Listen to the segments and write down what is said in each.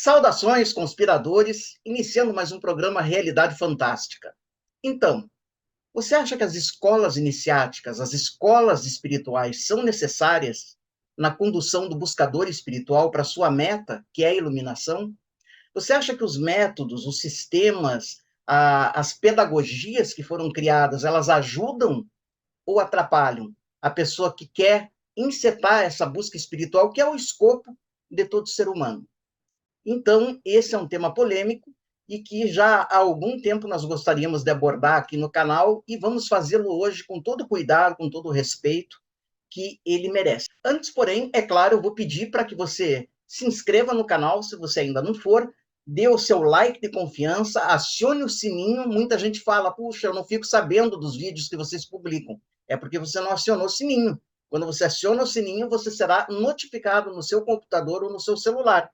Saudações, conspiradores, iniciando mais um programa Realidade Fantástica. Então, você acha que as escolas iniciáticas, as escolas espirituais, são necessárias na condução do buscador espiritual para sua meta, que é a iluminação? Você acha que os métodos, os sistemas, as pedagogias que foram criadas, elas ajudam ou atrapalham a pessoa que quer encetar essa busca espiritual, que é o escopo de todo ser humano? Então, esse é um tema polêmico e que já há algum tempo nós gostaríamos de abordar aqui no canal e vamos fazê-lo hoje com todo cuidado, com todo o respeito que ele merece. Antes, porém, é claro, eu vou pedir para que você se inscreva no canal, se você ainda não for, dê o seu like de confiança, acione o sininho. Muita gente fala, puxa, eu não fico sabendo dos vídeos que vocês publicam. É porque você não acionou o sininho. Quando você aciona o sininho, você será notificado no seu computador ou no seu celular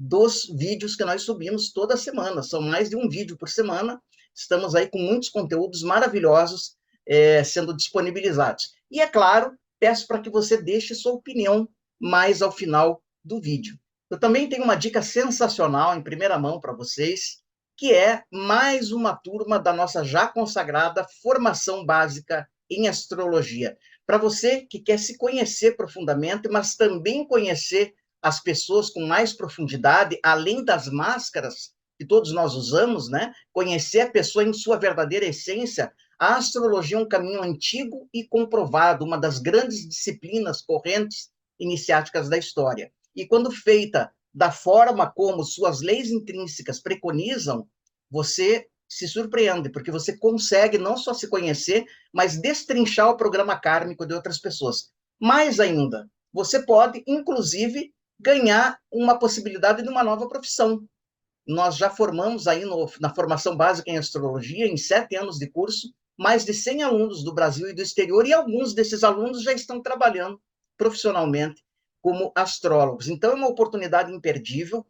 dos vídeos que nós subimos toda semana. São mais de um vídeo por semana. Estamos aí com muitos conteúdos maravilhosos sendo disponibilizados. E, é claro, peço para que você deixe sua opinião mais ao final do vídeo. Eu também tenho uma dica sensacional em primeira mão para vocês, que é mais uma turma da nossa já consagrada formação básica em astrologia. Para você que quer se conhecer profundamente, mas também conhecer as pessoas com mais profundidade, além das máscaras que todos nós usamos, né? Conhecer a pessoa em sua verdadeira essência. A astrologia é um caminho antigo e comprovado, uma das grandes disciplinas correntes iniciáticas da história. E quando feita da forma como suas leis intrínsecas preconizam, você se surpreende, porque você consegue não só se conhecer, mas destrinchar o programa kármico de outras pessoas. Mais ainda, você pode, inclusive, ganhar uma possibilidade de uma nova profissão. Nós já formamos aí na formação básica em astrologia, em 7 anos de curso, mais de 100 alunos do Brasil e do exterior, e alguns desses alunos já estão trabalhando profissionalmente como astrólogos. Então, é uma oportunidade imperdível.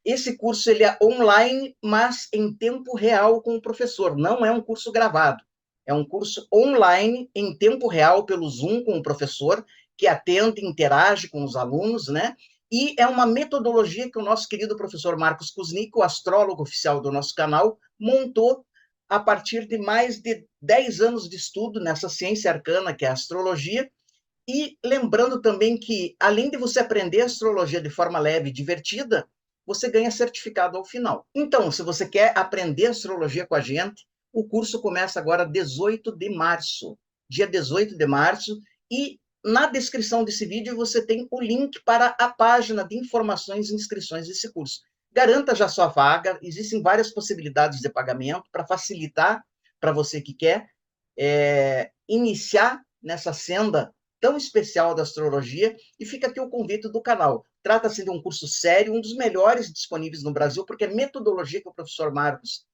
Esse curso ele é online, mas em tempo real com o professor. Não é um curso gravado. É um curso online, em tempo real, pelo Zoom com o professor, que atende, interage com os alunos, né? E é uma metodologia que o nosso querido professor Marcos Kuznick, o astrólogo oficial do nosso canal, montou a partir de mais de 10 anos de estudo nessa ciência arcana que é a astrologia. E lembrando também que, além de você aprender astrologia de forma leve e divertida, você ganha certificado ao final. Então, se você quer aprender astrologia com a gente, o curso começa agora 18 de março, dia 18 de março, e na descrição desse vídeo você tem o link para a página de informações e inscrições desse curso. Garanta já sua vaga, existem várias possibilidades de pagamento para facilitar para você que quer iniciar nessa senda tão especial da astrologia, e fica aqui o convite do canal. Trata-se de um curso sério, um dos melhores disponíveis no Brasil, porque a metodologia que o professor Marcos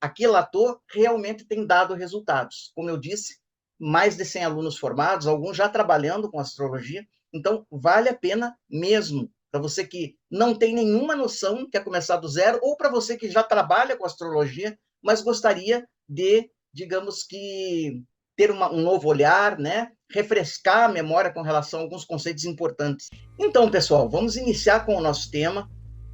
aquilatou realmente tem dado resultados. Como eu disse, mais de 100 alunos formados, alguns já trabalhando com astrologia, então vale a pena mesmo, para você que não tem nenhuma noção, quer começar do zero, ou para você que já trabalha com astrologia, mas gostaria de, digamos que, ter um novo olhar, né? Refrescar a memória com relação a alguns conceitos importantes. Então, pessoal, vamos iniciar com o nosso tema,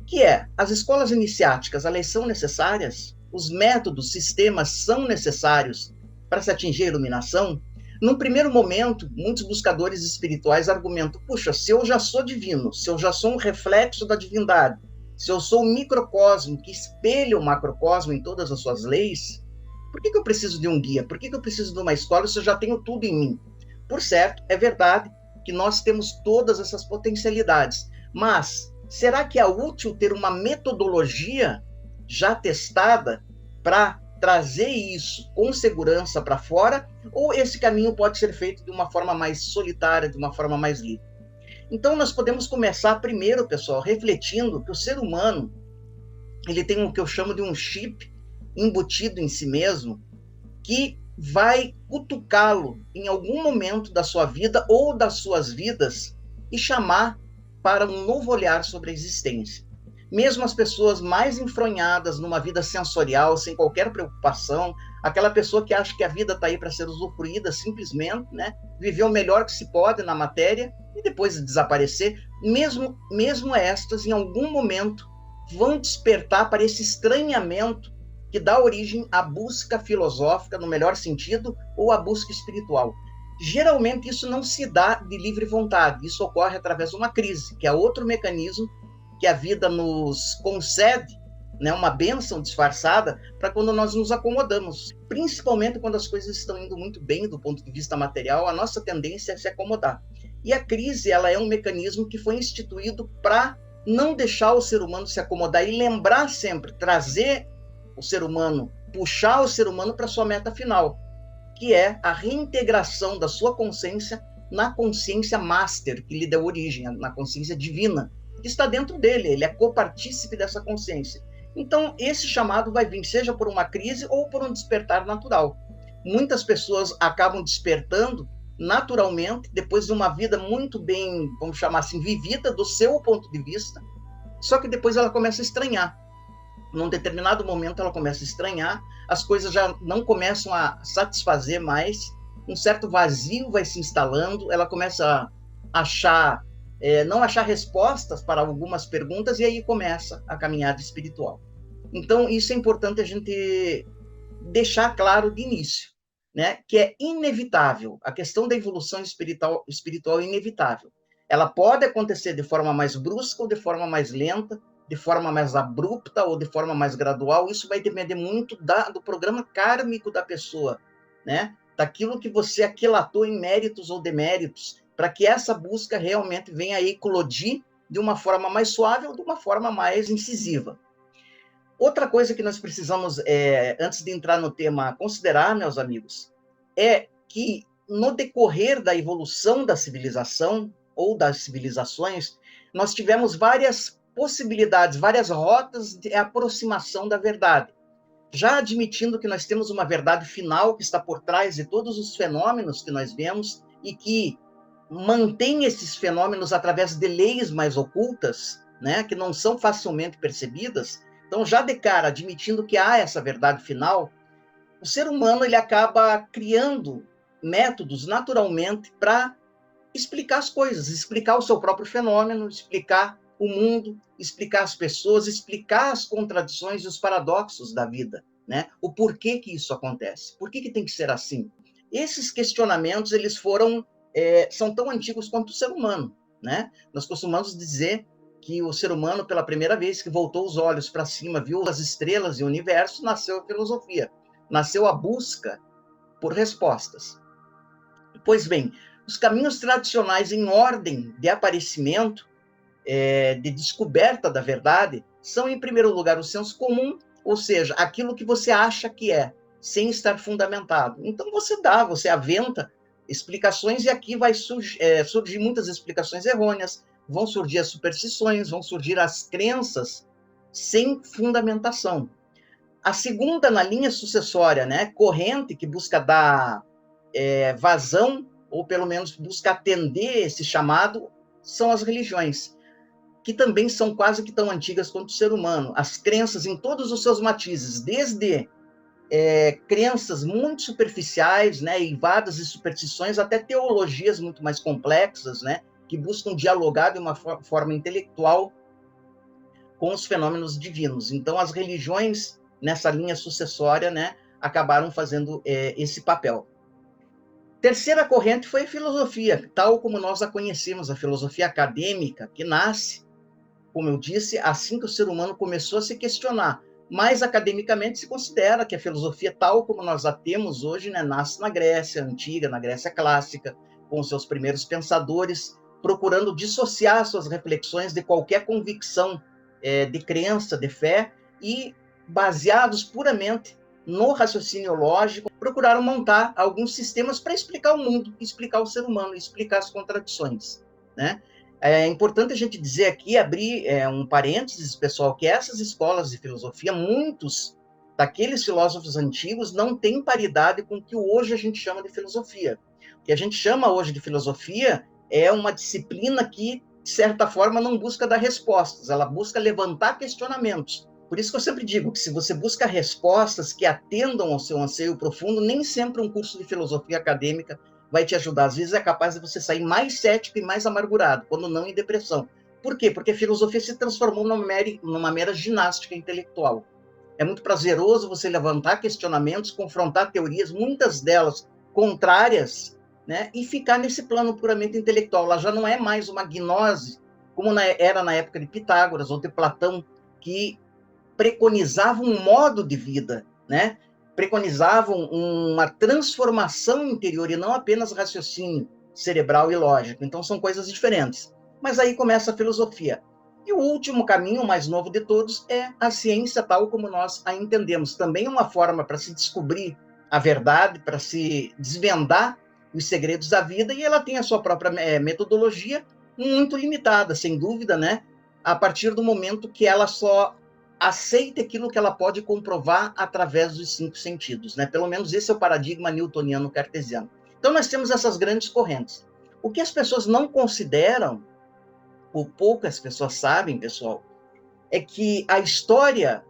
que é: as escolas iniciáticas, elas são necessárias? Os métodos, sistemas são necessários para se atingir a iluminação? Num primeiro momento, muitos buscadores espirituais argumentam: puxa, se eu já sou divino, se eu já sou um reflexo da divindade, se eu sou um microcosmo que espelha o macrocosmo em todas as suas leis, por que eu preciso de um guia? Por que eu preciso de uma escola se eu já tenho tudo em mim? Por certo, é verdade que nós temos todas essas potencialidades, mas será que é útil ter uma metodologia já testada para trazer isso com segurança para fora, ou esse caminho pode ser feito de uma forma mais solitária, de uma forma mais livre? Então, nós podemos começar primeiro, pessoal, refletindo que o ser humano ele tem o que eu chamo de um chip embutido em si mesmo, que vai cutucá-lo em algum momento da sua vida ou das suas vidas e chamar para um novo olhar sobre a existência. Mesmo as pessoas mais enfronhadas numa vida sensorial, sem qualquer preocupação, aquela pessoa que acha que a vida está aí para ser usufruída simplesmente, né? Viver o melhor que se pode na matéria e depois desaparecer, mesmo estas, em algum momento, vão despertar para esse estranhamento que dá origem à busca filosófica, no melhor sentido, ou à busca espiritual. Geralmente isso não se dá de livre vontade, isso ocorre através de uma crise, que é outro mecanismo que a vida nos concede, né, uma bênção disfarçada, para quando nós nos acomodamos. Principalmente quando as coisas estão indo muito bem do ponto de vista material, a nossa tendência é se acomodar. E a crise, ela é um mecanismo que foi instituído para não deixar o ser humano se acomodar e lembrar sempre, trazer o ser humano, puxar o ser humano para sua meta final, que é a reintegração da sua consciência na consciência master, que lhe deu origem, na consciência divina, que está dentro dele, ele é copartícipe dessa consciência. Então, esse chamado vai vir, seja por uma crise ou por um despertar natural. Muitas pessoas acabam despertando naturalmente, depois de uma vida muito bem, vamos chamar assim, vivida do seu ponto de vista, só que depois ela começa a estranhar. Num determinado momento ela começa a estranhar, as coisas já não começam a satisfazer mais, um certo vazio vai se instalando, ela começa a achar, não achar respostas para algumas perguntas, e aí começa a caminhada espiritual. Então, isso é importante a gente deixar claro de início, né? Que é inevitável, a questão da evolução espiritual é inevitável. Ela pode acontecer de forma mais brusca ou de forma mais lenta, de forma mais abrupta ou de forma mais gradual, isso vai depender muito do programa kármico da pessoa, né? Daquilo que você aquilatou em méritos ou deméritos, para que essa busca realmente venha a eclodir de uma forma mais suave ou de uma forma mais incisiva. Outra coisa que nós precisamos, antes de entrar no tema, considerar, meus amigos, é que no decorrer da evolução da civilização ou das civilizações, nós tivemos várias possibilidades, várias rotas de aproximação da verdade. Já admitindo que nós temos uma verdade final que está por trás de todos os fenômenos que nós vemos e que mantém esses fenômenos através de leis mais ocultas, né, que não são facilmente percebidas. Então, já de cara, admitindo que há essa verdade final, o ser humano ele acaba criando métodos naturalmente para explicar as coisas, explicar o seu próprio fenômeno, explicar o mundo, explicar as pessoas, explicar as contradições e os paradoxos da vida, né? O porquê que isso acontece, por que tem que ser assim. Esses questionamentos eles são tão antigos quanto o ser humano, né? Nós costumamos dizer que o ser humano, pela primeira vez que voltou os olhos para cima, viu as estrelas e o universo, nasceu a filosofia, nasceu a busca por respostas. Pois bem, os caminhos tradicionais em ordem de aparecimento, de descoberta da verdade, são, em primeiro lugar, o senso comum, ou seja, aquilo que você acha que é, sem estar fundamentado. Então, você aventa explicações, e aqui vai surgir muitas explicações errôneas, vão surgir as superstições, vão surgir as crenças sem fundamentação. A segunda, na linha sucessória, né, corrente, que busca dar vazão, ou pelo menos busca atender esse chamado, são as religiões, que também são quase que tão antigas quanto o ser humano. As crenças em todos os seus matizes, desde crenças muito superficiais, né, eivadas de superstições, até teologias muito mais complexas, né, que buscam dialogar de uma forma intelectual com os fenômenos divinos. Então, as religiões, nessa linha sucessória, né, acabaram fazendo esse papel. Terceira corrente foi a filosofia, tal como nós a conhecemos, a filosofia acadêmica, que nasce, como eu disse, assim que o ser humano começou a se questionar. Mas, academicamente, se considera que a filosofia, tal como nós a temos hoje, né, nasce na Grécia Antiga, na Grécia Clássica, com os seus primeiros pensadores, procurando dissociar suas reflexões de qualquer convicção de crença, de fé, e, baseados puramente no raciocínio lógico, procuraram montar alguns sistemas para explicar o mundo, explicar o ser humano, explicar as contradições, né? É importante a gente dizer aqui, abrir um parênteses, pessoal, que essas escolas de filosofia, muitos daqueles filósofos antigos não têm paridade com o que hoje a gente chama de filosofia. O que a gente chama hoje de filosofia é uma disciplina que, de certa forma, não busca dar respostas, ela busca levantar questionamentos. Por isso que eu sempre digo que se você busca respostas que atendam ao seu anseio profundo, nem sempre um curso de filosofia acadêmica vai te ajudar. Às vezes é capaz de você sair mais cético e mais amargurado, quando não em depressão. Por quê? Porque a filosofia se transformou numa mera ginástica intelectual. É muito prazeroso você levantar questionamentos, confrontar teorias, muitas delas contrárias, né, e ficar nesse plano puramente intelectual. Ela já não é mais uma gnose, como era na época de Pitágoras ou de Platão, que preconizavam um modo de vida, né? Preconizavam uma transformação interior e não apenas raciocínio cerebral e lógico. Então, são coisas diferentes. Mas aí começa a filosofia. E o último caminho, o mais novo de todos, é a ciência tal como nós a entendemos. Também é uma forma para se descobrir a verdade, para se desvendar os segredos da vida, e ela tem a sua própria metodologia, muito limitada, sem dúvida, né? A partir do momento que ela só aceita aquilo que ela pode comprovar através dos 5 sentidos, né? Pelo menos esse é o paradigma newtoniano cartesiano. Então nós temos essas grandes correntes. O que as pessoas não consideram, ou poucas pessoas sabem, pessoal, é que a história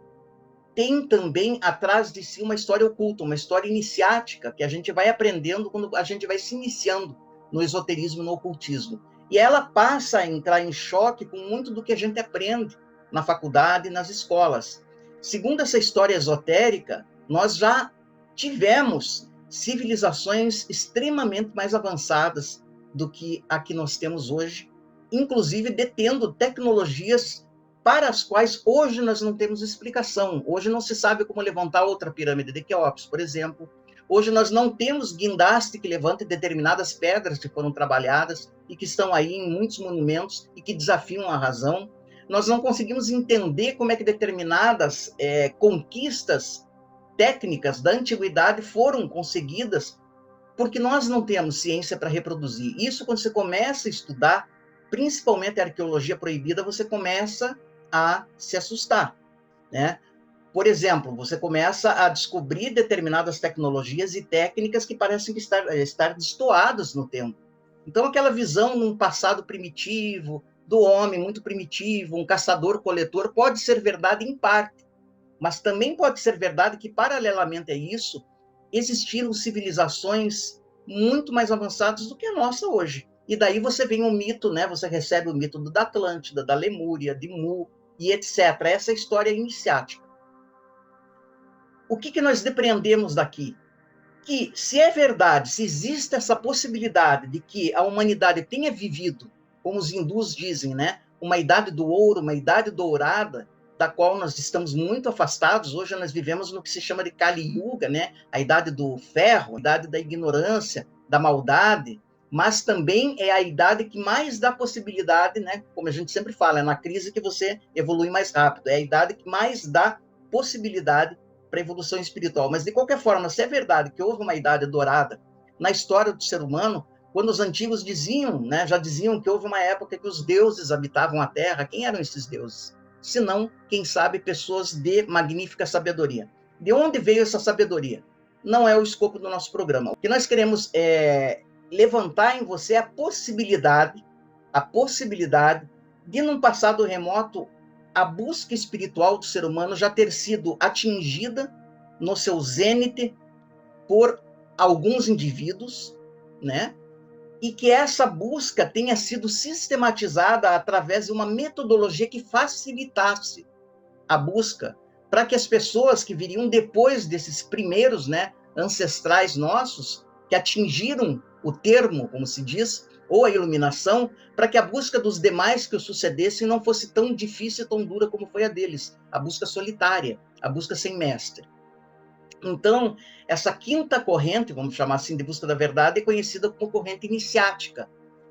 tem também atrás de si uma história oculta, uma história iniciática, que a gente vai aprendendo quando a gente vai se iniciando no esoterismo, no ocultismo. E ela passa a entrar em choque com muito do que a gente aprende na faculdade e nas escolas. Segundo essa história esotérica, nós já tivemos civilizações extremamente mais avançadas do que a que nós temos hoje, inclusive detendo tecnologias para as quais hoje nós não temos explicação. Hoje não se sabe como levantar outra pirâmide de Quéops, por exemplo. Hoje nós não temos guindaste que levante determinadas pedras que foram trabalhadas e que estão aí em muitos monumentos e que desafiam a razão. Nós não conseguimos entender como é que determinadas conquistas técnicas da antiguidade foram conseguidas, porque nós não temos ciência para reproduzir. Isso, quando você começa a estudar, principalmente a arqueologia proibida, você começa a se assustar, né? Por exemplo, você começa a descobrir determinadas tecnologias e técnicas que parecem estar destoadas no tempo. Então, aquela visão num passado primitivo, do homem muito primitivo, um caçador-coletor, pode ser verdade em parte, mas também pode ser verdade que, paralelamente a isso, existiram civilizações muito mais avançadas do que a nossa hoje. E daí você vem um mito, né? Você recebe o mito da Atlântida, da Lemúria, de Mu, e etc. Essa é a história iniciática. O que nós depreendemos daqui? Que, se é verdade, se existe essa possibilidade de que a humanidade tenha vivido, como os hindus dizem, né, uma idade do ouro, uma idade dourada, da qual nós estamos muito afastados. Hoje nós vivemos no que se chama de Kali Yuga, né, a idade do ferro, a idade da ignorância, da maldade, mas também é a idade que mais dá possibilidade, né, como a gente sempre fala, é na crise que você evolui mais rápido, é a idade que mais dá possibilidade para a evolução espiritual. Mas, de qualquer forma, se é verdade que houve uma idade dourada na história do ser humano, quando os antigos diziam, né, já diziam que houve uma época que os deuses habitavam a Terra, quem eram esses deuses? Se não, quem sabe, pessoas de magnífica sabedoria. De onde veio essa sabedoria? Não é o escopo do nosso programa. O que nós queremos é levantar em você a possibilidade de, num passado remoto, a busca espiritual do ser humano já ter sido atingida no seu zênite por alguns indivíduos, né? E que essa busca tenha sido sistematizada através de uma metodologia que facilitasse a busca, para que as pessoas que viriam depois desses primeiros, né, ancestrais nossos, que atingiram o termo, como se diz, ou a iluminação, para que a busca dos demais que o sucedessem não fosse tão difícil e tão dura como foi a deles, a busca solitária, a busca sem mestre. Então, essa quinta corrente, vamos chamar assim, de busca da verdade, é conhecida como corrente iniciática.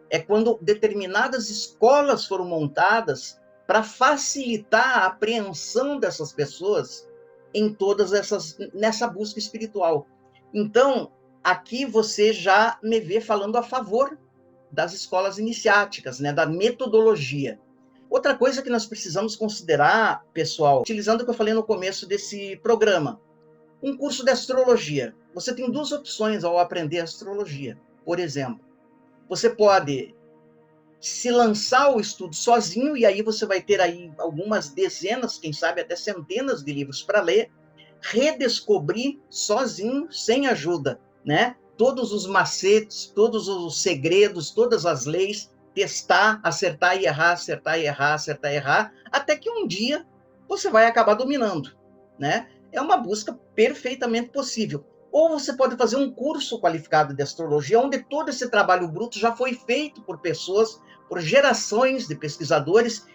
É quando determinadas escolas foram montadas para facilitar a apreensão dessas pessoas em nessa busca espiritual. Então, aqui você já me vê falando a favor das escolas iniciáticas, né, da metodologia. Outra coisa que nós precisamos considerar, pessoal, utilizando o que eu falei no começo desse programa, um curso de astrologia. Você tem duas opções ao aprender astrologia. Por exemplo, você pode se lançar ao estudo sozinho, e aí você vai ter aí algumas dezenas, quem sabe até centenas de livros para ler, redescobrir sozinho, sem ajuda, né? Todos os macetes, todos os segredos, todas as leis testar, acertar e errar, acertar e errar, acertar e errar, até que um dia você vai acabar dominando, né? É uma busca perfeitamente possível. Ou você pode fazer um curso qualificado de astrologia, onde todo esse trabalho bruto já foi feito por pessoas, por gerações de pesquisadores,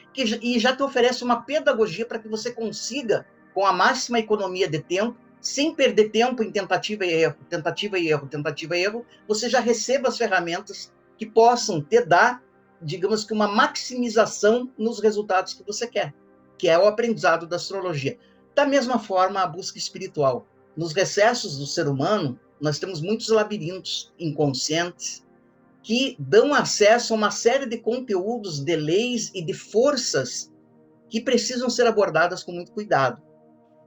e já te oferece uma pedagogia para que você consiga, com a máxima economia de tempo, sem perder tempo em tentativa e erro, tentativa e erro, tentativa e erro, você já receba as ferramentas que possam te dar, digamos que uma maximização nos resultados que você quer, que é o aprendizado da astrologia. Da mesma forma, a busca espiritual. Nos recessos do ser humano, nós temos muitos labirintos inconscientes que dão acesso a uma série de conteúdos, de leis e de forças que precisam ser abordadas com muito cuidado.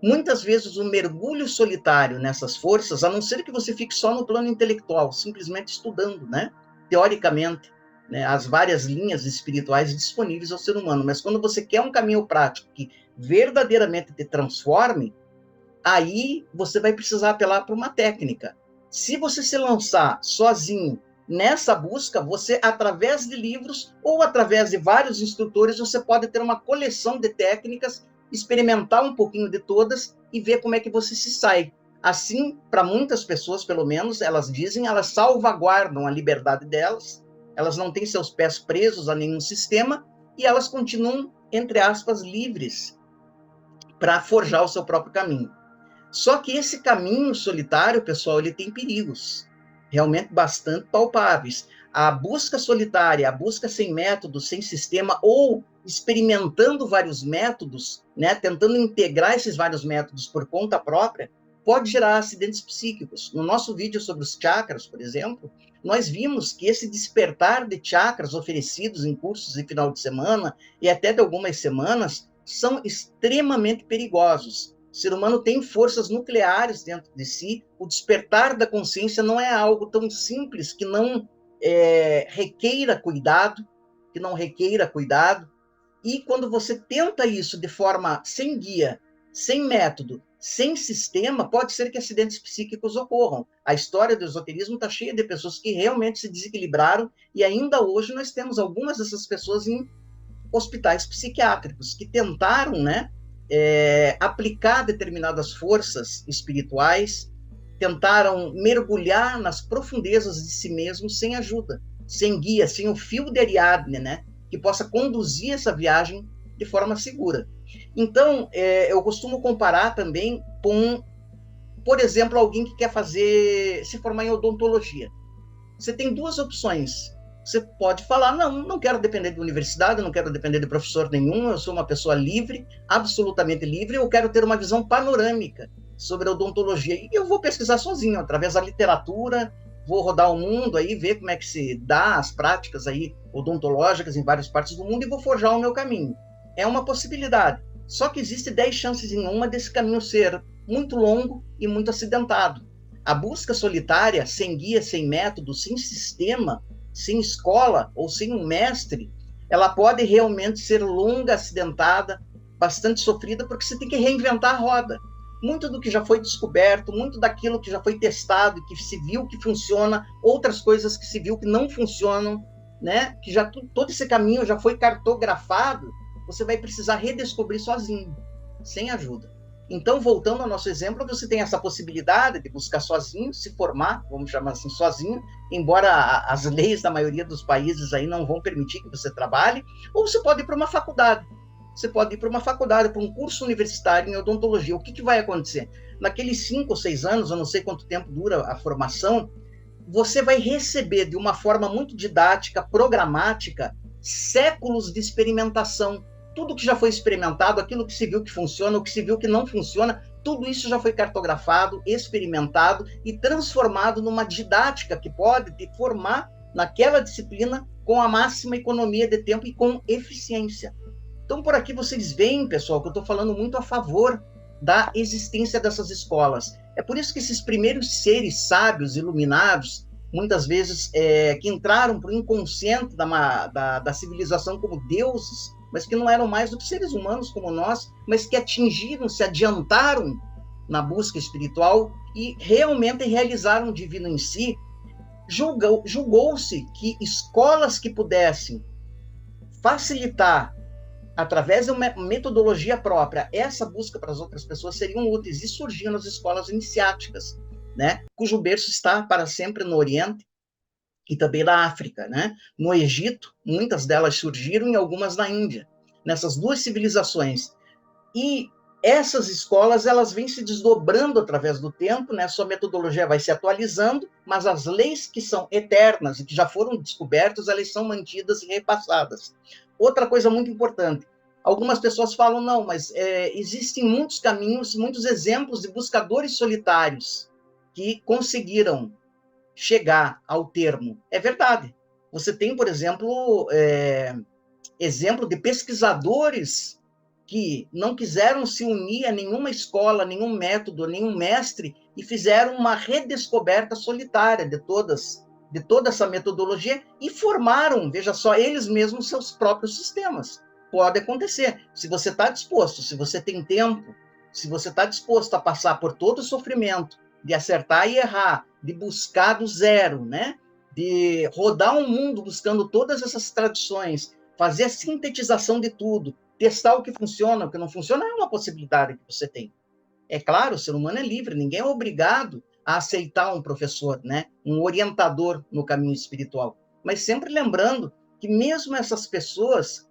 Muitas vezes o mergulho solitário nessas forças, a não ser que você fique só no plano intelectual, simplesmente estudando, né? Teoricamente, né? As várias linhas espirituais disponíveis ao ser humano. Mas quando você quer um caminho prático que verdadeiramente te transforme, aí você vai precisar apelar para uma técnica. Se você se lançar sozinho nessa busca, você, através de livros ou através de vários instrutores, você pode ter uma coleção de técnicas, experimentar um pouquinho de todas e ver como é que você se sai. Assim, para muitas pessoas, pelo menos, elas dizem, elas salvaguardam a liberdade delas, elas não têm seus pés presos a nenhum sistema e elas continuam, entre aspas, livres para forjar o seu próprio caminho. Só que esse caminho solitário, pessoal, ele tem perigos, realmente bastante palpáveis. A busca solitária, a busca sem método, sem sistema, ou experimentando vários métodos, né, tentando integrar esses vários métodos por conta própria, pode gerar acidentes psíquicos. No nosso vídeo sobre os chakras, por exemplo, nós vimos que esse despertar de chakras oferecidos em cursos de final de semana e até de algumas semanas são extremamente perigosos. O ser humano tem forças nucleares dentro de si. O despertar da consciência não é algo tão simples que não requeira cuidado, E quando você tenta isso de forma sem guia, sem método, sem sistema, pode ser que acidentes psíquicos ocorram. A história do esoterismo está cheia de pessoas que realmente se desequilibraram e ainda hoje nós temos algumas dessas pessoas em hospitais psiquiátricos que tentaram, né, aplicar determinadas forças espirituais, tentaram mergulhar nas profundezas de si mesmos sem ajuda, sem guia, sem o fio de Ariadne, né, que possa conduzir essa viagem de forma segura. Então, eu costumo comparar também com, por exemplo, alguém que quer se formar em odontologia. Você tem duas opções. Você pode falar, não quero depender de universidade, não quero depender de professor nenhum, eu sou uma pessoa livre, absolutamente livre, eu quero ter uma visão panorâmica sobre a odontologia. E eu vou pesquisar sozinho, através da literatura, vou rodar o mundo aí, ver como é que se dá as práticas aí odontológicas em várias partes do mundo e vou forjar o meu caminho. É uma possibilidade. Só que existe 10 chances em uma desse caminho ser muito longo e muito acidentado. A busca solitária, sem guia, sem método, sem sistema, sem escola ou sem um mestre, ela pode realmente ser longa, acidentada, bastante sofrida, porque você tem que reinventar a roda. Muito do que já foi descoberto, muito daquilo que já foi testado, que se viu que funciona, outras coisas que se viu que não funcionam, né? Que já todo esse caminho já foi cartografado, você vai precisar redescobrir sozinho, sem ajuda. Então, voltando ao nosso exemplo, você tem essa possibilidade de buscar sozinho, se formar, vamos chamar assim, sozinho, embora as leis da maioria dos países aí não vão permitir que você trabalhe, ou você pode ir para uma faculdade. Você pode ir para uma faculdade, para um curso universitário em odontologia. O que vai acontecer? Naqueles 5 ou 6 anos, eu não sei quanto tempo dura a formação, você vai receber de uma forma muito didática, programática, séculos de experimentação. Tudo que já foi experimentado, aquilo que se viu que funciona, o que se viu que não funciona, tudo isso já foi cartografado, experimentado e transformado numa didática que pode te formar naquela disciplina com a máxima economia de tempo e com eficiência. Então, por aqui vocês veem, pessoal, que eu estou falando muito a favor da existência dessas escolas. É por isso que esses primeiros seres sábios, iluminados, muitas vezes que entraram para o inconsciente da civilização como deuses, mas que não eram mais do que seres humanos como nós, mas que atingiram, se adiantaram na busca espiritual e realmente realizaram o divino em si, Julgou-se que escolas que pudessem facilitar, através de uma metodologia própria, essa busca para as outras pessoas seriam úteis, e surgiram as escolas iniciáticas, né? Cujo berço está para sempre no Oriente e também na África, né? No Egito, muitas delas surgiram e algumas na Índia, nessas duas civilizações. E essas escolas, elas vêm se desdobrando através do tempo, né? Sua metodologia vai se atualizando, mas as leis que são eternas e que já foram descobertas, elas são mantidas e repassadas. Outra coisa muito importante, algumas pessoas falam, não, mas existem muitos caminhos, muitos exemplos de buscadores solitários que conseguiram chegar ao termo. É verdade. Você tem, por exemplo, exemplo de pesquisadores que não quiseram se unir a nenhuma escola, nenhum método, nenhum mestre, e fizeram uma redescoberta solitária de toda essa metodologia e formaram, veja só, eles mesmos seus próprios sistemas. Pode acontecer. Se você está disposto, se você tem tempo, se você está disposto a passar por todo o sofrimento, de acertar e errar, de buscar do zero, né? De rodar o mundo buscando todas essas tradições, fazer a sintetização de tudo, testar o que funciona, o que não funciona, é uma possibilidade que você tem. É claro, o ser humano é livre, ninguém é obrigado a aceitar um professor, né? Um orientador no caminho espiritual. Mas sempre lembrando que mesmo essas pessoas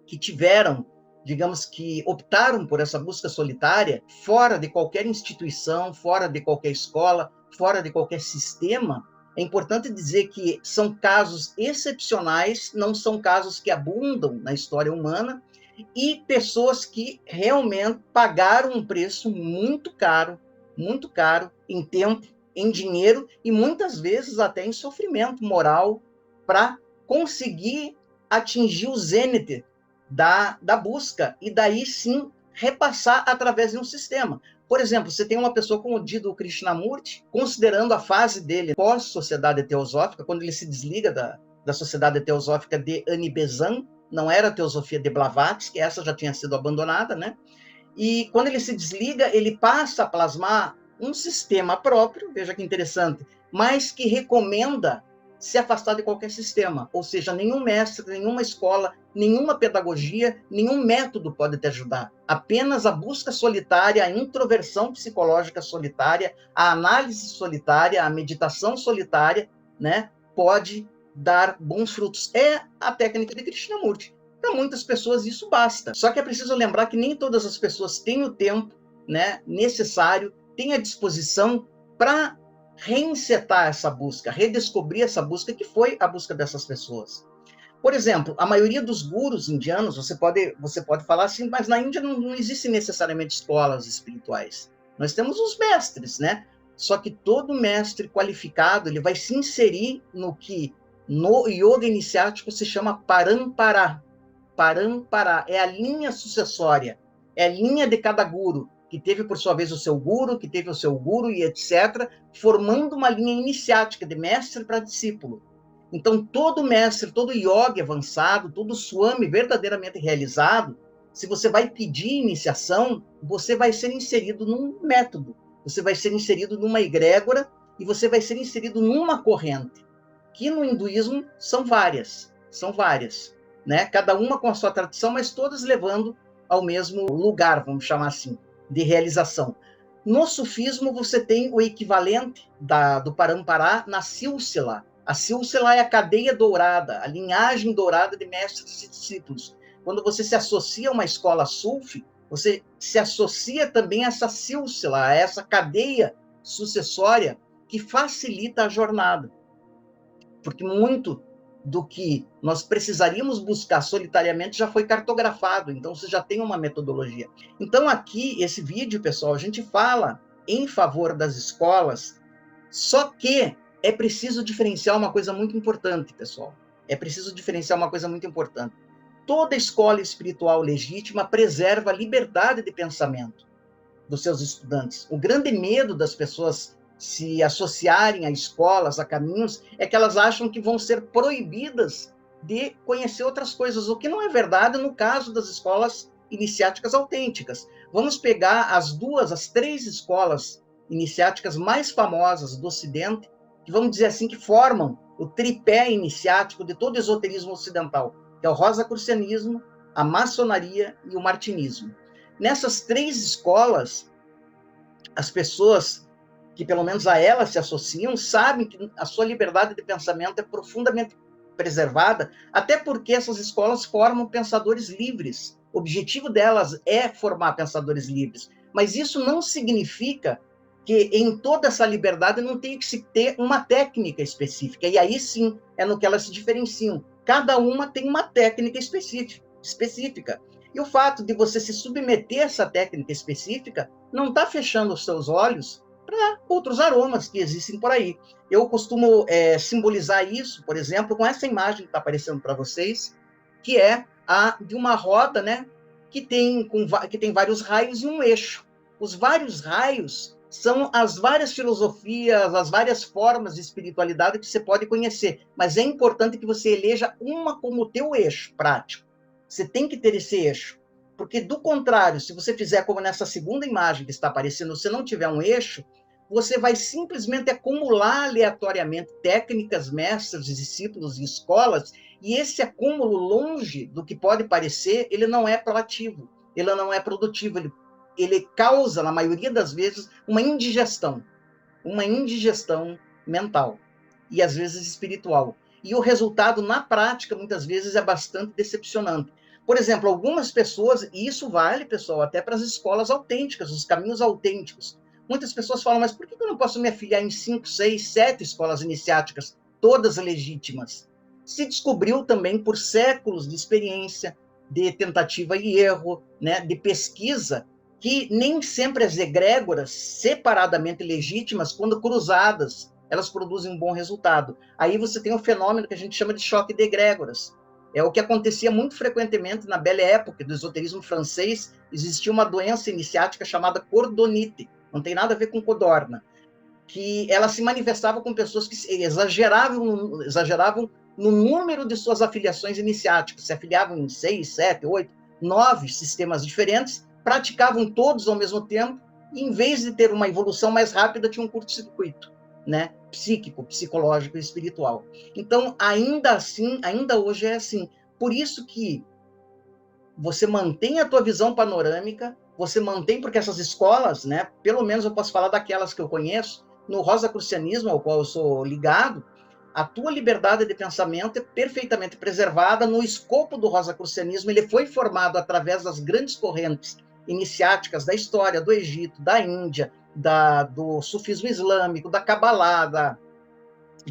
que tiveram, digamos que optaram por essa busca solitária, fora de qualquer instituição, fora de qualquer escola, fora de qualquer sistema, é importante dizer que são casos excepcionais, não são casos que abundam na história humana, e pessoas que realmente pagaram um preço muito caro em tempo, em dinheiro e muitas vezes até em sofrimento moral para conseguir atingir o zênite da busca e daí sim repassar através de um sistema. Por exemplo, você tem uma pessoa como o Dido Krishnamurti, considerando a fase dele pós-sociedade teosófica, quando ele se desliga da sociedade teosófica de Annie Besant, não era a teosofia de Blavatsky, essa já tinha sido abandonada, né? E quando ele se desliga, ele passa a plasmar um sistema próprio, veja que interessante, mas que recomenda se afastar de qualquer sistema, ou seja, nenhum mestre, nenhuma escola, nenhuma pedagogia, nenhum método pode te ajudar. Apenas a busca solitária, a introversão psicológica solitária, a análise solitária, a meditação solitária, né, pode dar bons frutos. É a técnica de Krishnamurti. Para muitas pessoas isso basta. Só que é preciso lembrar que nem todas as pessoas têm o tempo, né, necessário, têm a disposição para reinsetar essa busca, redescobrir essa busca, que foi a busca dessas pessoas. Por exemplo, a maioria dos gurus indianos, você pode falar assim, mas na Índia não existem necessariamente escolas espirituais. Nós temos os mestres, né? Só que todo mestre qualificado, ele vai se inserir no que no yoga iniciático se chama parampara. Parampara é a linha sucessória, é a linha de cada guru, que teve por sua vez o seu guru, que teve o seu guru e etc., formando uma linha iniciática de mestre para discípulo. Então, todo mestre, todo yogi avançado, todo swami verdadeiramente realizado, se você vai pedir iniciação, você vai ser inserido num método, você vai ser inserido numa egrégora e você vai ser inserido numa corrente, que no hinduísmo são várias, né? Cada uma com a sua tradição, mas todas levando ao mesmo lugar, vamos chamar assim, de realização. No sufismo, você tem o equivalente do Parampará na Sílsila. A Sílsila é a cadeia dourada, a linhagem dourada de mestres e discípulos. Quando você se associa a uma escola sufi, você se associa também a essa Sílsila, a essa cadeia sucessória que facilita a jornada. Porque muito do que nós precisaríamos buscar solitariamente já foi cartografado, então você já tem uma metodologia. Então aqui, esse vídeo, pessoal, a gente fala em favor das escolas, só que é preciso diferenciar uma coisa muito importante, pessoal. É preciso diferenciar uma coisa muito importante. Toda escola espiritual legítima preserva a liberdade de pensamento dos seus estudantes. O grande medo das pessoas se associarem a escolas, a caminhos, é que elas acham que vão ser proibidas de conhecer outras coisas, o que não é verdade no caso das escolas iniciáticas autênticas. Vamos pegar as três escolas iniciáticas mais famosas do Ocidente, que vamos dizer assim, que formam o tripé iniciático de todo o esoterismo ocidental, que é o rosacrucianismo, a maçonaria e o martinismo. Nessas 3 escolas, as pessoas que pelo menos a elas se associam sabem que a sua liberdade de pensamento é profundamente preservada, até porque essas escolas formam pensadores livres. O objetivo delas é formar pensadores livres, mas isso não significa que em toda essa liberdade não tem que se ter uma técnica específica, e aí sim é no que elas se diferenciam. Cada uma tem uma técnica específica. E o fato de você se submeter a essa técnica específica não está fechando os seus olhos para outros aromas que existem por aí. Eu costumo simbolizar isso, por exemplo, com essa imagem que está aparecendo para vocês, que é a de uma roda, né, que tem vários raios e um eixo. Os vários raios são as várias filosofias, as várias formas de espiritualidade que você pode conhecer, mas é importante que você eleja uma como teu eixo prático. Você tem que ter esse eixo. Porque, do contrário, se você fizer como nessa segunda imagem que está aparecendo, se não tiver um eixo, você vai simplesmente acumular aleatoriamente técnicas, mestres, discípulos e escolas, e esse acúmulo, longe do que pode parecer, ele não é proativo, ele não é produtivo, ele causa, na maioria das vezes, uma indigestão mental e, às vezes, espiritual. E o resultado, na prática, muitas vezes, é bastante decepcionante. Por exemplo, algumas pessoas, e isso vale, pessoal, até para as escolas autênticas, os caminhos autênticos. Muitas pessoas falam, mas por que eu não posso me afiliar em 5, 6, 7 escolas iniciáticas, todas legítimas? Se descobriu também por séculos de experiência, de tentativa e erro, né, de pesquisa, que nem sempre as egrégoras, separadamente legítimas, quando cruzadas, elas produzem um bom resultado. Aí você tem um fenômeno que a gente chama de choque de egrégoras. É o que acontecia muito frequentemente na Belle Époque do esoterismo francês. Existia uma doença iniciática chamada cordonite, não tem nada a ver com codorna, que ela se manifestava com pessoas que exageravam no número de suas afiliações iniciáticas, se afiliavam em 6, 7, 8, 9 sistemas diferentes, praticavam todos ao mesmo tempo, e em vez de ter uma evolução mais rápida, tinha um curto-circuito, né? Psíquico, psicológico e espiritual. Então, ainda assim, ainda hoje é assim. Por isso que você mantém a tua visão panorâmica, você mantém, porque essas escolas, né, pelo menos eu posso falar daquelas que eu conheço, no rosacrucianismo, ao qual eu sou ligado, a tua liberdade de pensamento é perfeitamente preservada. No escopo do rosacrucianismo, ele foi formado através das grandes correntes iniciáticas da história do Egito, da Índia, do sufismo islâmico, da Cabalá, da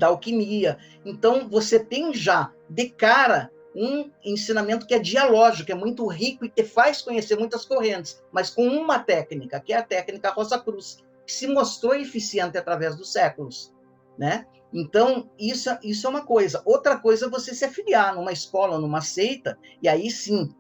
alquimia. Então, você tem já, de cara, um ensinamento que é dialógico, é muito rico e te faz conhecer muitas correntes, mas com uma técnica, que é a técnica Rosa Cruz, que se mostrou eficiente através dos séculos, né? Então, isso é uma coisa. Outra coisa é você se afiliar numa escola, numa seita, e aí sim,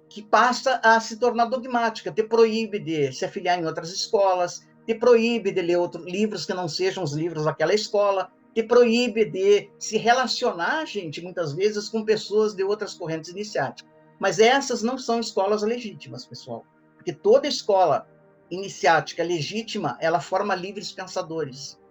que passa a se tornar dogmática, te proíbe de se afiliar em outras escolas, te proíbe de ler livros que não sejam os livros daquela escola, te proíbe de se relacionar, gente, muitas vezes com pessoas de outras correntes iniciáticas. Mas essas não são escolas legítimas, pessoal, porque toda escola iniciática legítima, ela forma livres pensadores.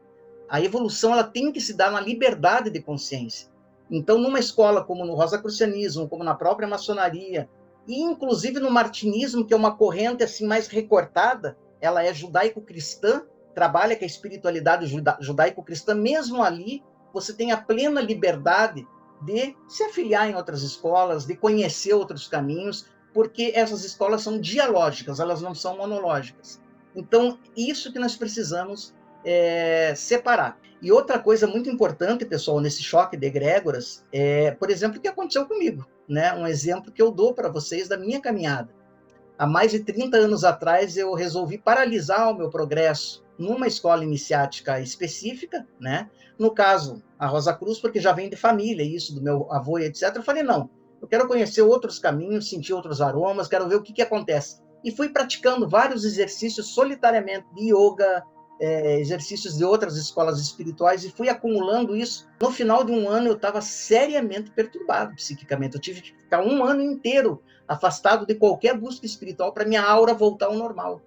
A evolução, ela tem que se dar na liberdade de consciência. Então, numa escola como no rosacrucianismo, como na própria maçonaria, e inclusive no martinismo, que é uma corrente assim mais recortada, ela é judaico-cristã, trabalha com a espiritualidade judaico-cristã, mesmo ali você tem a plena liberdade de se afiliar em outras escolas, de conhecer outros caminhos, porque essas escolas são dialógicas, elas não são monológicas. Então, isso que nós precisamos separar. E outra coisa muito importante, pessoal, nesse choque de egrégoras, por exemplo, o que aconteceu comigo, né? Um exemplo que eu dou para vocês da minha caminhada. Há mais de 30 anos atrás, eu resolvi paralisar o meu progresso numa escola iniciática específica, né? No caso, a Rosa Cruz, porque já vem de família, isso, do meu avô e etc. Eu falei, não, eu quero conhecer outros caminhos, sentir outros aromas, quero ver o que acontece. E fui praticando vários exercícios solitariamente de yoga, exercícios de outras escolas espirituais, e fui acumulando isso. No final de um ano, eu estava seriamente perturbado psiquicamente. Eu tive que ficar um ano inteiro afastado de qualquer busca espiritual para minha aura voltar ao normal.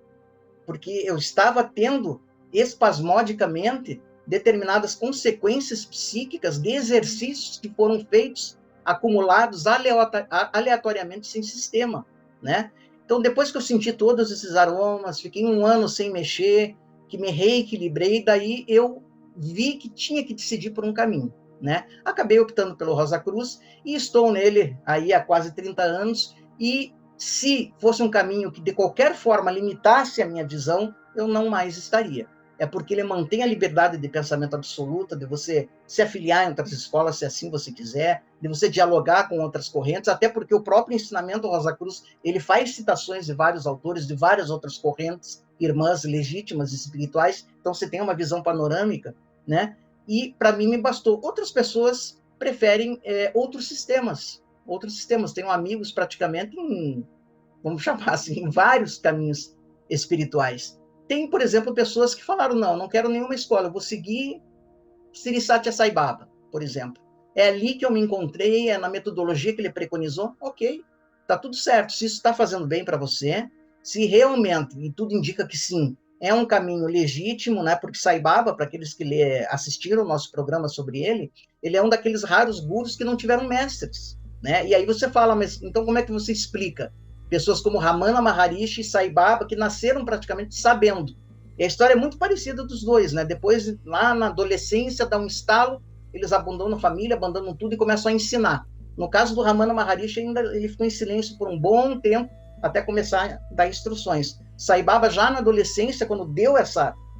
Porque eu estava tendo espasmodicamente determinadas consequências psíquicas de exercícios que foram feitos, acumulados aleatoriamente sem sistema, né? Então, depois que eu senti todos esses aromas, fiquei 1 ano sem mexer, que me reequilibrei, daí eu vi que tinha que decidir por um caminho, né? Acabei optando pelo Rosa Cruz e estou nele aí há quase 30 anos, e se fosse um caminho que de qualquer forma limitasse a minha visão, eu não mais estaria. É porque ele mantém a liberdade de pensamento absoluta, de você se afiliar em outras escolas, se assim você quiser, de você dialogar com outras correntes, até porque o próprio ensinamento Rosa Cruz, ele faz citações de vários autores, de várias outras correntes, irmãs legítimas e espirituais, então você tem uma visão panorâmica, né? E para mim me bastou. Outras pessoas preferem outros sistemas. Tenho amigos praticamente em, vamos chamar assim, em vários caminhos espirituais. Tem, por exemplo, pessoas que falaram, não quero nenhuma escola, eu vou seguir Sri Satya Sai Baba, por exemplo. É ali que eu me encontrei, é na metodologia que ele preconizou, ok, está tudo certo. Se isso está fazendo bem para você, se realmente, e tudo indica que sim, é um caminho legítimo, né? Porque Sai Baba, para aqueles que assistiram o nosso programa sobre ele é um daqueles raros gurus que não tiveram mestres, né? E aí você fala, mas então como é que você explica? Pessoas como Ramana Maharishi e Sai Baba, que nasceram praticamente sabendo. E a história é muito parecida dos dois, né? Depois, lá na adolescência, dá um estalo, eles abandonam a família, abandonam tudo e começam a ensinar. No caso do Ramana Maharishi, ainda ele ficou em silêncio por um bom tempo, até começar a dar instruções. Sai Baba, já na adolescência, quando deu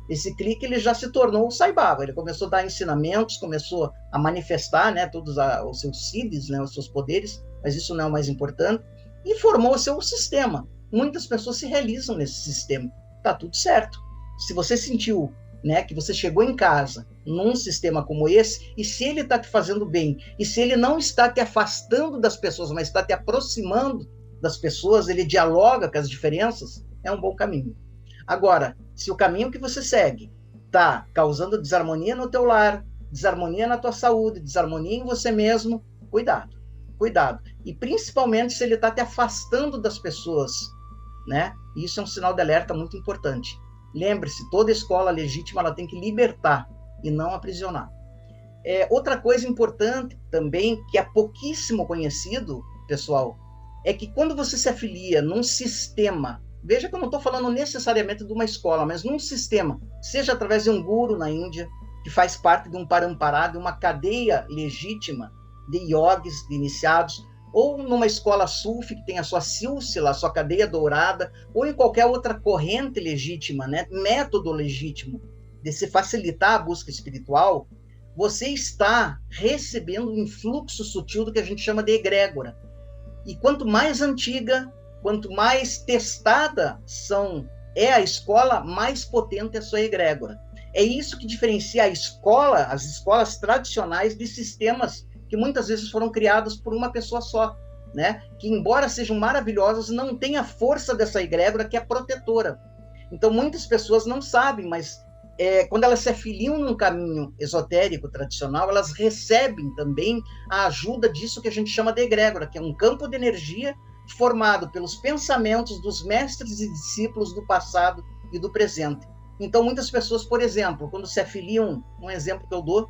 esse clique, ele já se tornou o Sai Baba. Ele começou a dar ensinamentos, começou a manifestar, né, todos os seus siddhis, né, os seus poderes, mas isso não é o mais importante, e formou o seu sistema. Muitas pessoas se realizam nesse sistema. Tá tudo certo. Se você sentiu, né, que você chegou em casa num sistema como esse, e se ele está te fazendo bem, e se ele não está te afastando das pessoas, mas está te aproximando das pessoas, ele dialoga com as diferenças, é um bom caminho. Agora, se o caminho que você segue está causando desarmonia no teu lar, desarmonia na tua saúde, desarmonia em você mesmo, cuidado, cuidado. E principalmente se ele está te afastando das pessoas, né? Isso é um sinal de alerta muito importante. Lembre-se, toda escola legítima ela tem que libertar e não aprisionar. Outra coisa importante também, que é pouquíssimo conhecido, pessoal, é que quando você se afilia num sistema, veja que eu não estou falando necessariamente de uma escola, mas num sistema, seja através de um guru na Índia, que faz parte de um parampará, de uma cadeia legítima de yogis, de iniciados, ou numa escola sufi, que tem a sua sílsila, a sua cadeia dourada, ou em qualquer outra corrente legítima, né? Método legítimo de se facilitar a busca espiritual, você está recebendo um influxo sutil do que a gente chama de egrégora. E quanto mais antiga, quanto mais testada é a escola, mais potente é a sua egrégora. É isso que diferencia a escola, as escolas tradicionais, de sistemas que muitas vezes foram criados por uma pessoa só, né? Que, embora sejam maravilhosas, não têm a força dessa egrégora que é protetora. Então, muitas pessoas não sabem, mas quando elas se afiliam num caminho esotérico tradicional, elas recebem também a ajuda disso que a gente chama de egrégora, que é um campo de energia formado pelos pensamentos dos mestres e discípulos do passado e do presente. Então, muitas pessoas, por exemplo, quando se afiliam, um exemplo que eu dou,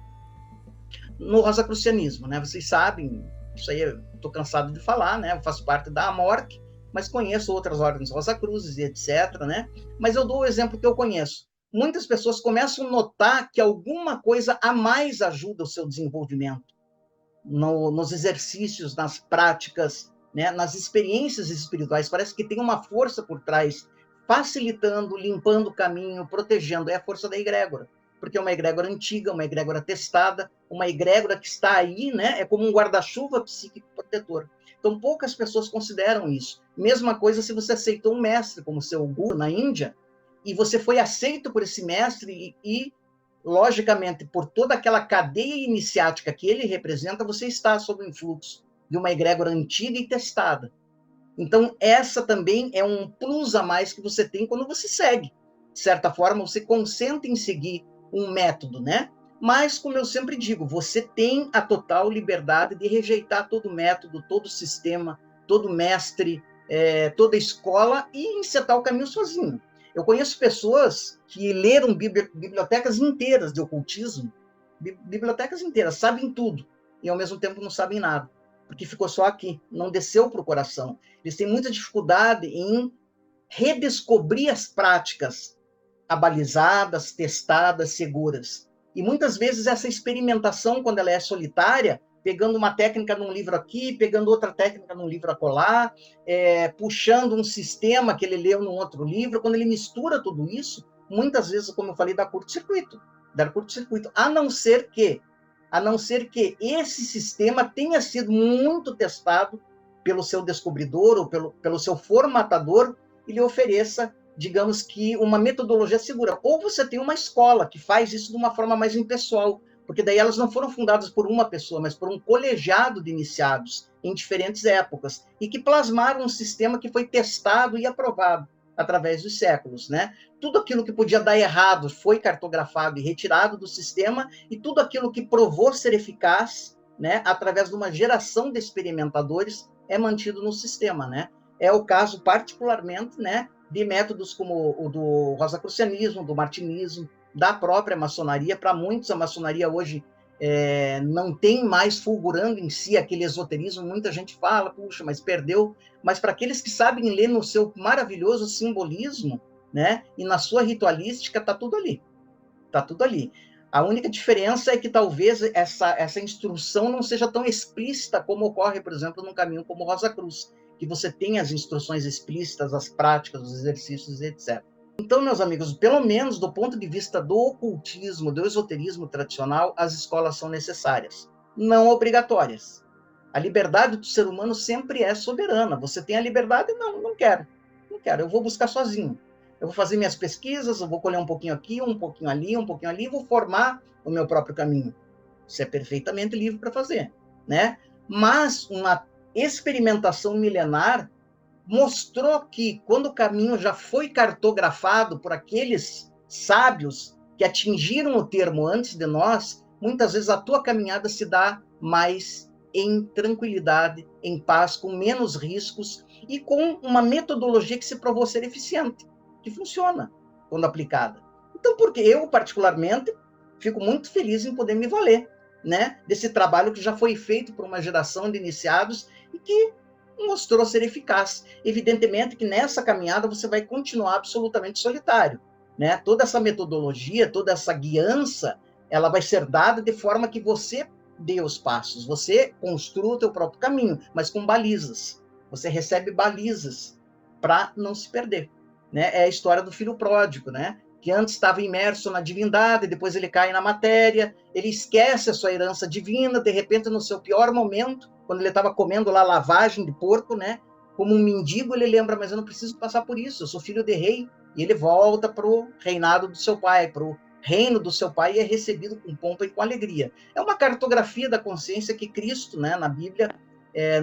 no rosacrucianismo, né? Vocês sabem, isso aí eu estou cansado de falar, né? Eu faço parte da AMORC, mas conheço outras ordens rosacruzes e etc, né? Mas eu dou o exemplo que eu conheço. Muitas pessoas começam a notar que alguma coisa a mais ajuda o seu desenvolvimento nos exercícios, nas práticas, né? Nas experiências espirituais. Parece que tem uma força por trás, facilitando, limpando o caminho, protegendo. É a força da egrégora, porque é uma egrégora antiga, uma egrégora testada, uma egrégora que está aí, né? É como um guarda-chuva psíquico protetor. Então, poucas pessoas consideram isso. Mesma coisa se você aceitou um mestre como seu guru na Índia, e você foi aceito por esse mestre e logicamente, por toda aquela cadeia iniciática que ele representa, você está sob o influxo de uma egrégora antiga e testada. Então, essa também é um plus a mais que você tem quando você segue. De certa forma, você consente em seguir um método, né? Mas, como eu sempre digo, você tem a total liberdade de rejeitar todo método, todo sistema, todo mestre, toda escola e encetar o caminho sozinho. Eu conheço pessoas que leram bibliotecas inteiras de ocultismo, bibliotecas inteiras, sabem tudo, e ao mesmo tempo não sabem nada, porque ficou só aqui, não desceu para o coração. Eles têm muita dificuldade em redescobrir as práticas abalizadas, testadas, seguras. E muitas vezes essa experimentação, quando ela é solitária, pegando uma técnica num livro aqui, pegando outra técnica num livro acolá, puxando um sistema que ele leu num outro livro, quando ele mistura tudo isso, muitas vezes, como eu falei, dá curto-circuito. A não ser que esse sistema tenha sido muito testado pelo seu descobridor ou pelo seu formatador e lhe ofereça, digamos que, uma metodologia segura. Ou você tem uma escola que faz isso de uma forma mais impessoal, porque daí elas não foram fundadas por uma pessoa, mas por um colegiado de iniciados em diferentes épocas, e que plasmaram um sistema que foi testado e aprovado através dos séculos, né? Tudo aquilo que podia dar errado foi cartografado e retirado do sistema, e tudo aquilo que provou ser eficaz, né, através de uma geração de experimentadores, é mantido no sistema, né? É o caso, particularmente, né, de métodos como o do rosacrucianismo, do martinismo, da própria maçonaria. Para muitos, a maçonaria hoje não tem mais fulgurando em si aquele esoterismo. Muita gente fala, puxa, mas perdeu. Mas para aqueles que sabem ler no seu maravilhoso simbolismo, né, e na sua ritualística, está tudo ali. Está tudo ali. A única diferença é que talvez essa instrução não seja tão explícita como ocorre, por exemplo, num caminho como Rosa Cruz, que você tem as instruções explícitas, as práticas, os exercícios, etc. Então, meus amigos, pelo menos do ponto de vista do ocultismo, do esoterismo tradicional, as escolas são necessárias, não obrigatórias. A liberdade do ser humano sempre é soberana. Você tem a liberdade? Não quero. Não quero, eu vou buscar sozinho. Eu vou fazer minhas pesquisas, eu vou colher um pouquinho aqui, um pouquinho ali, e vou formar o meu próprio caminho. Você é perfeitamente livre para fazer, né? Mas uma experimentação milenar mostrou que, quando o caminho já foi cartografado por aqueles sábios que atingiram o termo antes de nós, muitas vezes a tua caminhada se dá mais em tranquilidade, em paz, com menos riscos e com uma metodologia que se provou ser eficiente, que funciona quando aplicada. Então, porque eu, particularmente, fico muito feliz em poder me valer, né, desse trabalho que já foi feito por uma geração de iniciados e que mostrou ser eficaz. Evidentemente que nessa caminhada você vai continuar absolutamente solitário, né? Toda essa metodologia, toda essa guiança, ela vai ser dada de forma que você dê os passos, você construa o teu próprio caminho, mas com balizas. Você recebe balizas para não se perder, né? É a história do filho pródigo, né? Que antes estava imerso na divindade, depois ele cai na matéria, ele esquece a sua herança divina, de repente, no seu pior momento, quando ele estava comendo lá lavagem de porco, né? Como um mendigo, ele lembra, mas eu não preciso passar por isso, eu sou filho de rei. E ele volta para o reinado do seu pai, para o reino do seu pai, e é recebido com pompa e com alegria. É uma cartografia da consciência que Cristo, né, na Bíblia,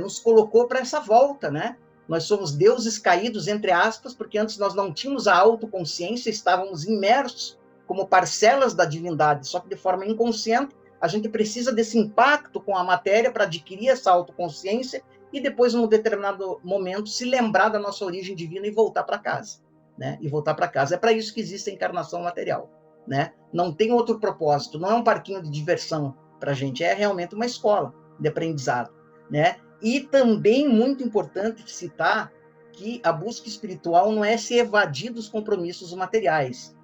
nos colocou para essa volta, né? Nós somos deuses caídos, entre aspas, porque antes nós não tínhamos a autoconsciência, estávamos imersos como parcelas da divindade, só que de forma inconsciente. A gente precisa desse impacto com a matéria para adquirir essa autoconsciência e depois, num determinado momento, se lembrar da nossa origem divina e voltar para casa, né? E voltar para casa. É para isso que existe a encarnação material, né? Não tem outro propósito, não é um parquinho de diversão para a gente, é realmente uma escola de aprendizado, né? E também, muito importante citar que a busca espiritual não é se evadir dos compromissos materiais.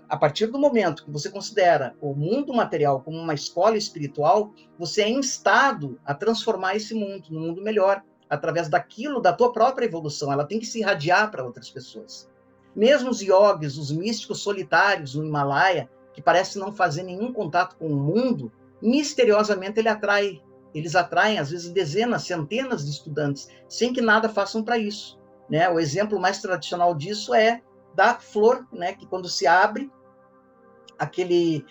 A partir do momento que você considera o mundo material como uma escola espiritual, você é instado a transformar esse mundo num mundo melhor, através daquilo, da tua própria evolução. Ela tem que se irradiar para outras pessoas. Mesmo os yogis, os místicos solitários no Himalaia, que parecem não fazer nenhum contato com o mundo, misteriosamente eles atraem, às vezes, dezenas, centenas de estudantes, sem que nada façam para isso, né? O exemplo mais tradicional disso é da flor, né? Que quando se abre, aquele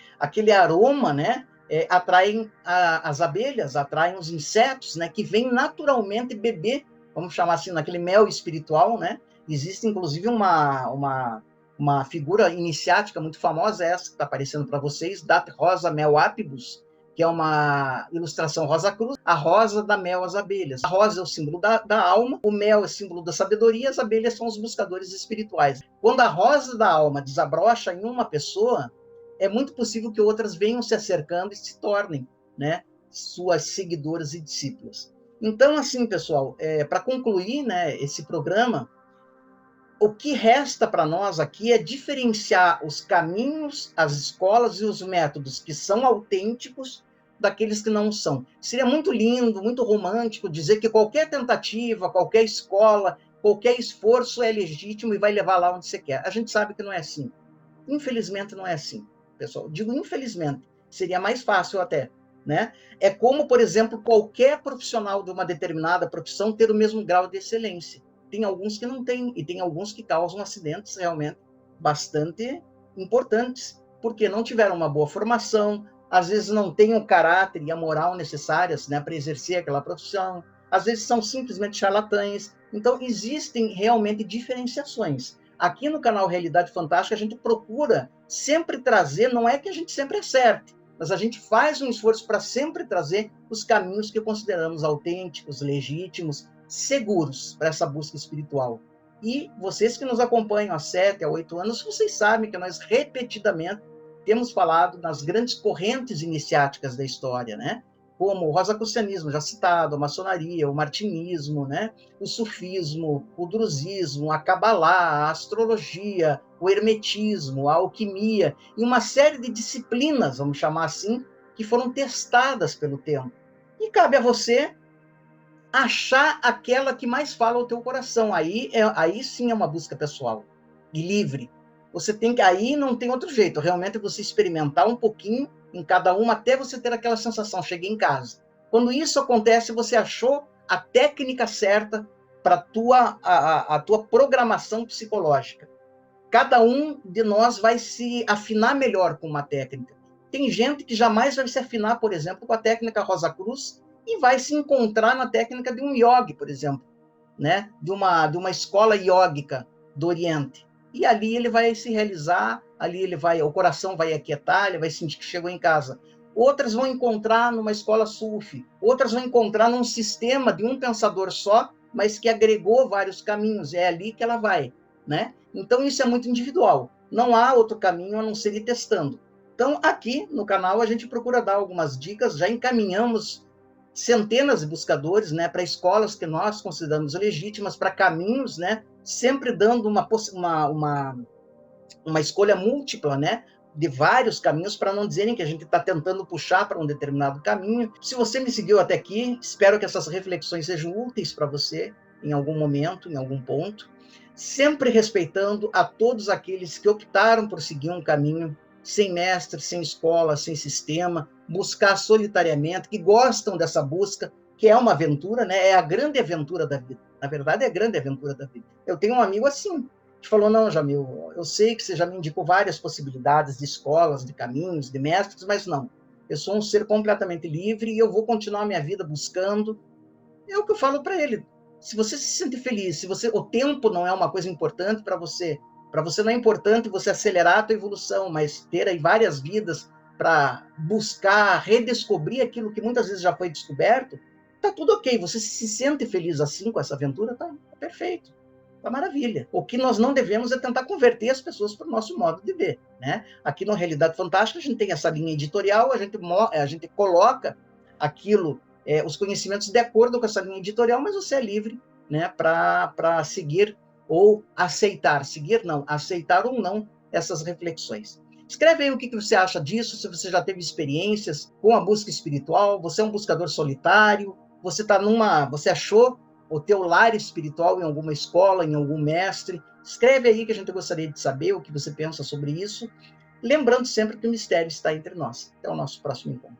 aroma, né? Atraem as abelhas, atraem os insetos, né? Que vêm naturalmente beber, vamos chamar assim, naquele mel espiritual, né? Existe, inclusive, uma figura iniciática muito famosa, essa que está aparecendo para vocês, da rosa mel apibus, que é uma ilustração rosa cruz, a rosa dá mel às abelhas. A rosa é o símbolo da alma, o mel é símbolo da sabedoria, as abelhas são os buscadores espirituais. Quando a rosa da alma desabrocha em uma pessoa, é muito possível que outras venham se acercando e se tornem, né, suas seguidoras e discípulas. Então, assim, pessoal, para concluir, né, esse programa, o que resta para nós aqui é diferenciar os caminhos, as escolas e os métodos que são autênticos daqueles que não são. Seria muito lindo, muito romântico dizer que qualquer tentativa, qualquer escola, qualquer esforço é legítimo e vai levar lá onde você quer. A gente sabe que não é assim. Infelizmente não é assim, pessoal. Digo infelizmente, seria mais fácil até, né? É como, por exemplo, qualquer profissional de uma determinada profissão ter o mesmo grau de excelência. Tem alguns que não têm, e tem alguns que causam acidentes realmente bastante importantes, porque não tiveram uma boa formação, às vezes não têm o caráter e a moral necessárias, né, para exercer aquela profissão, às vezes são simplesmente charlatães. Então, existem realmente diferenciações. Aqui no canal Realidade Fantástica, a gente procura sempre trazer, não é que a gente sempre acerte, mas a gente faz um esforço para sempre trazer os caminhos que consideramos autênticos, legítimos, seguros para essa busca espiritual. E vocês que nos acompanham há 7 a 8 anos, vocês sabem que nós repetidamente temos falado nas grandes correntes iniciáticas da história, né? Como o rosacrucianismo, já citado, a maçonaria, o martinismo, né? O sufismo, o druzismo, a cabalá, a astrologia, o hermetismo, a alquimia, e uma série de disciplinas, vamos chamar assim, que foram testadas pelo tempo. E cabe a você achar aquela que mais fala ao teu coração. Aí sim é uma busca pessoal e livre. Você tem que, aí não tem outro jeito, realmente você experimentar um pouquinho em cada uma até você ter aquela sensação, cheguei em casa. Quando isso acontece, você achou a técnica certa para a tua programação psicológica. Cada um de nós vai se afinar melhor com uma técnica. Tem gente que jamais vai se afinar, por exemplo, com a técnica Rosa Cruz e vai se encontrar na técnica de um yogi, por exemplo, né? De uma escola iógica do Oriente. E ali ele vai se realizar, ali o coração vai aquietar, ele vai sentir que chegou em casa. Outras vão encontrar numa escola sufi, outras vão encontrar num sistema de um pensador só, mas que agregou vários caminhos, é ali que ela vai, né? Então isso é muito individual. Não há outro caminho a não ser ir testando. Então aqui no canal a gente procura dar algumas dicas, já encaminhamos centenas de buscadores, né, para escolas que nós consideramos legítimas, para caminhos, né, sempre dando uma escolha múltipla, né, de vários caminhos, para não dizerem que a gente está tentando puxar para um determinado caminho. Se você me seguiu até aqui, espero que essas reflexões sejam úteis para você em algum momento, em algum ponto, sempre respeitando a todos aqueles que optaram por seguir um caminho sem mestre, sem escola, sem sistema, buscar solitariamente, que gostam dessa busca, que é uma aventura, né? É a grande aventura da vida. Na verdade, é a grande aventura da vida. Eu tenho um amigo assim, que falou, não, Jamil, eu sei que você já me indicou várias possibilidades de escolas, de caminhos, de mestres, mas não. Eu sou um ser completamente livre e eu vou continuar a minha vida buscando. É o que eu falo para ele. Se você se sente feliz, o tempo não é uma coisa importante para você não é importante você acelerar a tua evolução, mas ter aí várias vidas para buscar redescobrir aquilo que muitas vezes já foi descoberto, tá tudo ok. Você se sente feliz assim com essa aventura, tá perfeito. Tá maravilha. O que nós não devemos é tentar converter as pessoas para o nosso modo de ver, né? Aqui no Realidade Fantástica a gente tem essa linha editorial, a gente coloca aquilo, os conhecimentos de acordo com essa linha editorial, mas você é livre, né, para seguir ou aceitar, seguir não, aceitar ou não essas reflexões. Escreve aí o que você acha disso, se você já teve experiências com a busca espiritual, você é um buscador solitário, você achou o teu lar espiritual em alguma escola, em algum mestre. Escreve aí que a gente gostaria de saber o que você pensa sobre isso. Lembrando sempre que o mistério está entre nós. Até o nosso próximo encontro.